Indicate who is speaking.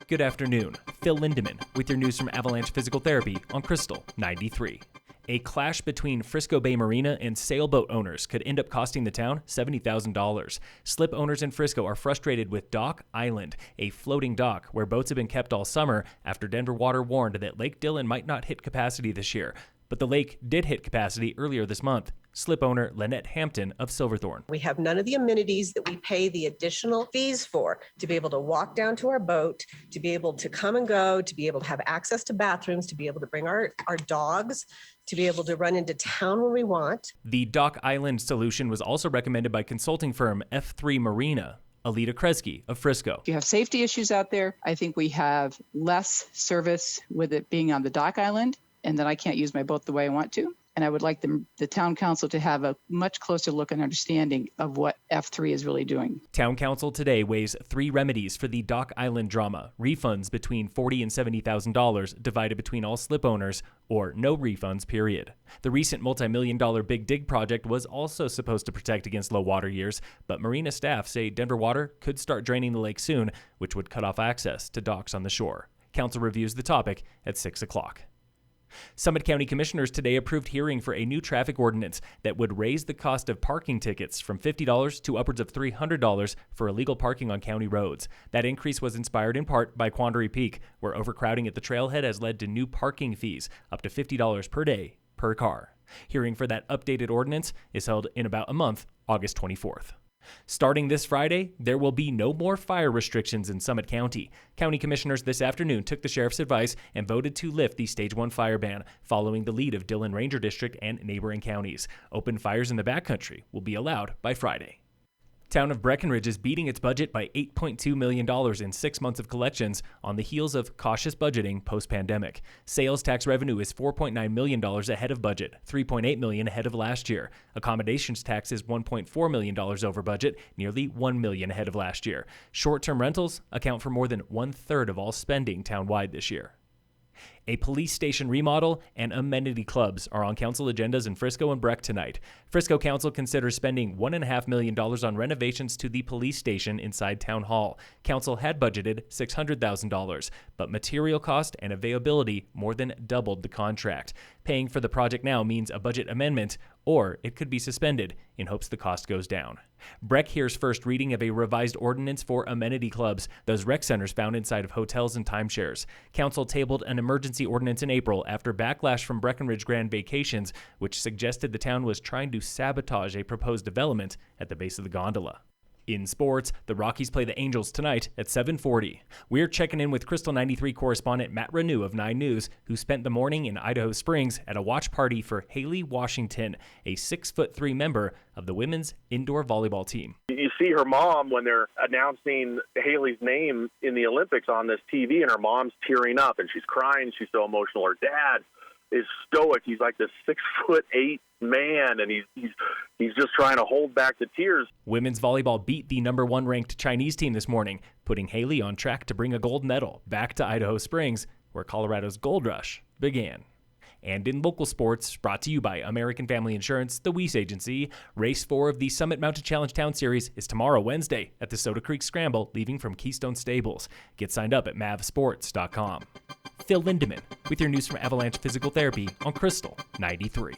Speaker 1: Good afternoon. Phil Lindemann with your news from Avalanche Physical Therapy on Krystal 93. A clash between Frisco Bay Marina and sailboat owners could end up costing the town $70,000. Slip owners in Frisco are frustrated with Dock Island, a floating dock where boats have been kept all summer after Denver Water warned that Lake Dillon might not hit capacity this year. But the lake did hit capacity earlier this month. Slip owner Lynette Hampton of Silverthorne.
Speaker 2: We have none of the amenities that we pay the additional fees for, to be able to walk down to our boat, to be able to come and go, to be able to have access to bathrooms, to be able to bring our dogs, to be able to run into town when we want.
Speaker 1: The Dock Island solution was also recommended by consulting firm F3 Marina. Alita Kresge of Frisco.
Speaker 3: If you have safety issues out there, I think we have less service with it being on the Dock Island, and then I can't use my boat the way I want to. And I would like the town council to have a much closer look and understanding of what F3 is really doing.
Speaker 1: Town council today weighs 3 remedies for the Dock Island drama: refunds between $40,000 and $70,000 divided between all slip owners, or no refunds, period. The recent multi-million-dollar Big Dig project was also supposed to protect against low water years, but marina staff say Denver Water could start draining the lake soon, which would cut off access to docks on the shore. Council reviews the topic at 6 o'clock. Summit County Commissioners today approved hearing for a new traffic ordinance that would raise the cost of parking tickets from $50 to upwards of $300 for illegal parking on county roads. That increase was inspired in part by Quandary Peak, where overcrowding at the trailhead has led to new parking fees up to $50 per day per car. Hearing for that updated ordinance is held in about a month, August 24th. Starting this Friday, there will be no more fire restrictions in Summit County. County commissioners this afternoon took the sheriff's advice and voted to lift the Stage 1 fire ban, following the lead of Dillon Ranger District and neighboring counties. Open fires in the backcountry will be allowed by Friday. Town of Breckenridge is beating its budget by $8.2 million in 6 months of collections on the heels of cautious budgeting post-pandemic. Sales tax revenue is $4.9 million ahead of budget, $3.8 million ahead of last year. Accommodations tax is $1.4 million over budget, nearly $1 million ahead of last year. Short-term rentals account for more than 1/3 of all spending townwide this year. A police station remodel and amenity clubs are on council agendas in Frisco and Breck tonight. Frisco Council considers spending $1.5 million on renovations to the police station inside Town Hall. Council had budgeted $600,000, but material cost and availability more than doubled the contract. Paying for the project now means a budget amendment, or it could be suspended in hopes the cost goes down. Breck hears first reading of a revised ordinance for amenity clubs, those rec centers found inside of hotels and timeshares. Council tabled an emergency ordinance in April after backlash from Breckenridge Grand Vacations, which suggested the town was trying to sabotage a proposed development at the base of the gondola. In sports, the Rockies play the Angels tonight at 7:40. We're checking in with Krystal 93 correspondent Matt Renew of 9 News, who spent the morning in Idaho Springs at a watch party for Haley Washington, a 6'3" member of the women's indoor volleyball team.
Speaker 4: You see her mom when they're announcing Haley's name in the Olympics on this TV, and her mom's tearing up, and she's crying. She's so emotional. Her dad is stoic. He's like this 6'8" man, and he's just trying to hold back the tears.
Speaker 1: Women's volleyball beat the number 1 ranked Chinese team this morning, putting Haley on track to bring a gold medal back to Idaho Springs, where Colorado's gold rush began. And in local sports, brought to you by American Family Insurance, the Weiss Agency, Race 4 of the Summit Mountain Challenge Town Series is tomorrow, Wednesday, at the Soda Creek Scramble, leaving from Keystone Stables. Get signed up at mavsports.com. Phil Lindemann with your news from Avalanche Physical Therapy on Krystal 93.